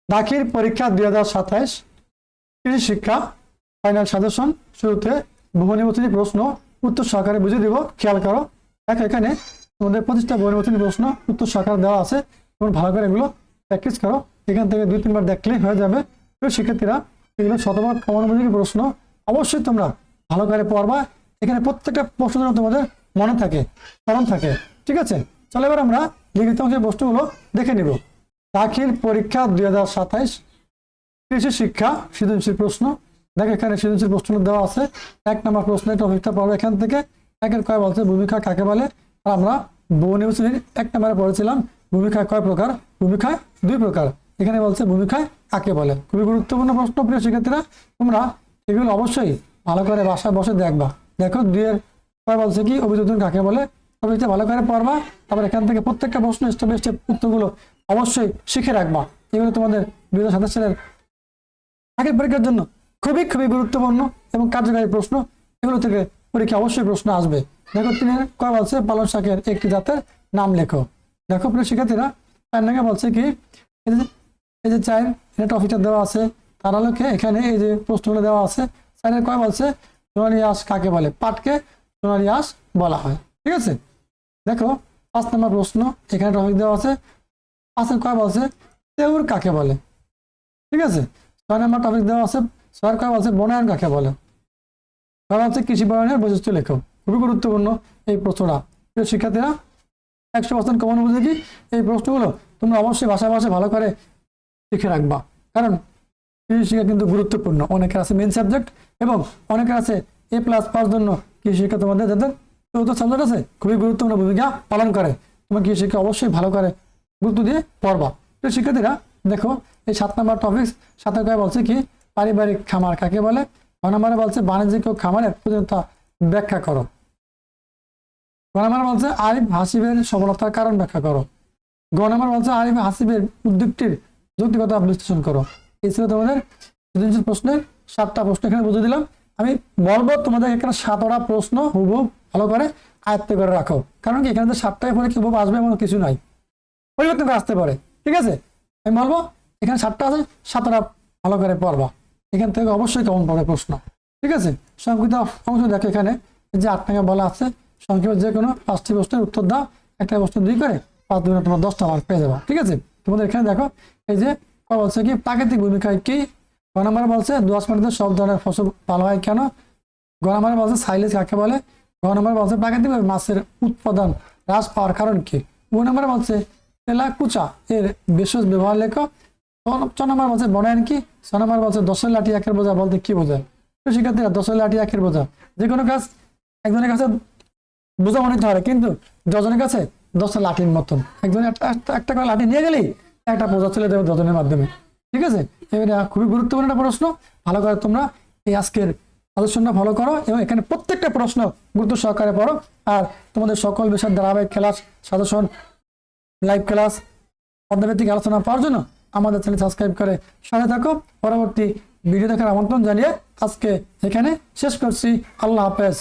দাখিল পরীক্ষা 2027 কৃষি শিক্ষা ফাইনাল সাজেশন। শুরুতে বহু নির্বাচনী প্রশ্ন উত্তর সহকারে বুঝিয়ে দিব, খেয়াল করো। দেখো এখানে তোমাদের 25টা বহু নির্বাচনী প্রশ্ন উত্তর সহকারে দেওয়া আছে, তোমরা ভালো করে এগুলো প্র্যাকটিস করো। এখান থেকে 2-3 বার দেখলেই হয়ে যাবে। তো শিক্ষার্থীরা এগুলো শতভাগ কমনোলজি প্রশ্ন, অবশ্যই তোমরা ভালো করে পড়বা। এখানে প্রত্যেকটা প্রশ্ন যেন তোমাদের মনে থাকে, স্মরণ থাকে, ঠিক আছে? চলো এবার আমরা লিখিত অংশের প্রশ্নগুলো দেখে নিব। দাখিল পরীক্ষা 2027 কৃষি শিক্ষা সৃজনশীল প্রশ্ন। দেখো এখানে সৃজনশীল প্রশ্ন দেওয়া আছে। 1 নম্বর প্রশ্নের টপিকটা পড়বো এখান থেকে। একের কয় বলছে ভূমিকা কাকে বলে। আর আমরা বহু নির্বাচনীর 1 নম্বরে পড়েছিলাম ভূমিকা কয় প্রকার, ভূমিকা 2 প্রকার। এখানে বলছে ভূমিকা কাকে বলে। খুবই গুরুত্বপূর্ণ প্রশ্ন প্রিয় শিক্ষার্থীরা, তোমরা এগুলো অবশ্যই ভালো করে বাসায় বসে দেখবা। দেখো 2 এর কয় বলছে কি অভিযোজন কাকে বলে, টপিকটা ভালো করে পড়বা। তারপর এখান থেকে প্রত্যেকটা প্রশ্ন স্টেপ বাই স্টেপ উত্তরগুলো অবশ্যই শিখে রাখবা। এগুলো তোমাদের 2027 সালের দাখিল পরীক্ষার জন্য খুবই খুবই গুরুত্বপূর্ণ এবং কার্যকারী প্রশ্ন। এগুলো থেকে পরীক্ষা অবশ্যই প্রশ্ন আসবে। দেখো 3 এর কয় বলছে পালং শাকের একটি জাতের নাম লেখো। দেখো প্রিয় শিক্ষার্থীরা 4 নাম্বার বলছে কি এই যে 4 এটা টপিকটা দেওয়া আছে, তার আলোকে এখানে এই যে প্রশ্নগুলো দেওয়া আছে। 4 এর কয় বলছে সোনালী আঁশ কাকে বলে, পাটকে সোনালী আঁশ বলা হয়, ঠিক আছে? দেখো 5 নম্বর প্রশ্ন, এখানে টপিক দেওয়া আছে। 5 এর কয় বলছে তেওর কাকে বলে, ঠিক আছে? 6 নম্বর টপিক দেওয়া আছে। 6 কয় বলছে বনায়ন কাকে বলে। কয় বলছে কৃষি বনায়নের বৈশিষ্ট্য লেখো। খুবই গুরুত্বপূর্ণ এই প্রশ্নটা। প্রিয় শিক্ষার্থীরা 100% কমন উপযোগী এই প্রশ্নগুলো তোমরা অবশ্যই ভাষা ভালো করে শিখে রাখবা, কারণ কৃষি শিক্ষা কিন্তু গুরুত্বপূর্ণ। অনেকের আছে মেইন সাবজেক্ট এবং অনেকের আছে A+ পাওয়ার জন্য কৃষি শিক্ষা তোমাদের যাদের চতুর্থ সাবজেক্ট আছে খুবই গুরুত্বপূর্ণ ভূমিকা পালন করে। তোমার কৃষি শিক্ষা অবশ্যই ভালো করে গুরুত্ব দিয়ে পড়বা। তো শিক্ষার্থীরা দেখো এই 7 নম্বর টপিক 7 কয় বলছে কি পারিবারিক খামার কাকে বলে। 9 নম্বরে বলছে বাণিজ্যিক খামারের প্রয়োজনীয়তা ব্যাখ্যা করো। 9 নম্বরে বলছে আরিফ হাসিবের সফলতার কারণ ব্যাখ্যা করো। 10 নম্বর বলছে আরিফ হাসিবের উদ্যোগটির যৌক্তিকতা বিশ্লেষণ করো। এই ছিল তোমাদের সৃজনশীল প্রশ্নের 7টা প্রশ্ন এখানে বুঝে দিলাম। আমি বলবো তোমাদের এখানে 7টা প্রশ্ন হুবহু ভালো করে আয়ত্ত করে রাখো, কারণ কি এখানে তো 7টায় পরে কি হুবহু আসবে এমন কিছু নাই, পরিবর্তন করে আসতে পারে, ঠিক আছে? আমি বলবো এখানে 7টা আছে, 7টা ভালো করে পড়বা। এখান থেকে অবশ্যই কমন পড়ে প্রশ্ন, ঠিক আছে? সংক্ষিপ্ত অংশ দেখো এখানে যে 8 টাকা বলা আছে, সংক্ষেপে যে কোনো 5টি প্রশ্নের উত্তর দাও, একটা প্রশ্ন 2 করে 5 দুগুণে তোমরা 10টা মার্ক পেয়ে যাবো, ঠিক আছে? তোমাদের এখানে দেখো এই যে বলছে কি প্রাকৃতিক ভূমিকায় কি। 9 নম্বরে বলছে দোআঁশ মাটিতে সব ধরনের ফসল ভালো হয় কেন। 10 নম্বরে বলছে সাইলেজ কাকে বলে। 10 নম্বরে বলছে প্রাকৃতিকভাবে মাছের উৎপাদন হ্রাস পাওয়ার কারণ কি। 9 নম্বরে বলছে তেলাকুচা এর বিশেষ ব্যবহার লেখো। 6 নম্বর বলছে বনায়ন কি। 6 নম্বর বলছে 10 লাঠি একের বোঝা বলতে কি বোঝায়। তো শিক্ষার্থীরা 10 লাঠি একের বোঝা যে কোনো কাজ একজনের কাছে বোঝা মনে হতে পারে, কিন্তু 10 জনের কাছে 10টা লাঠির মতন। একজনের একটা করে লাঠি নিয়ে গেলেই একটা বোঝা চলে যাবে 10 জনের মাধ্যমে, ঠিক আছে? এটা খুবই গুরুত্বপূর্ণ একটা প্রশ্ন। ভালো করে তোমরা এই আজকের আলোচনা ফলো করো এবং এখানে প্রত্যেকটা প্রশ্ন গুরুত্ব সহকারে পড়ো। আর তোমাদের সকল বিষয়ের ধারাবাহিক ক্লাস সাজেশন লাইভ ক্লাস অধ্যায়ভিত্তিক আলোচনা পাওয়ার জন্য আমাদের চ্যানেল সাবস্ক্রাইব করে সাথে থাকো। পরবর্তী ভিডিও দেখার আমন্ত্রণ জানিয়ে আজকে এখানে শেষ করছি। আল্লাহ হাফেজ।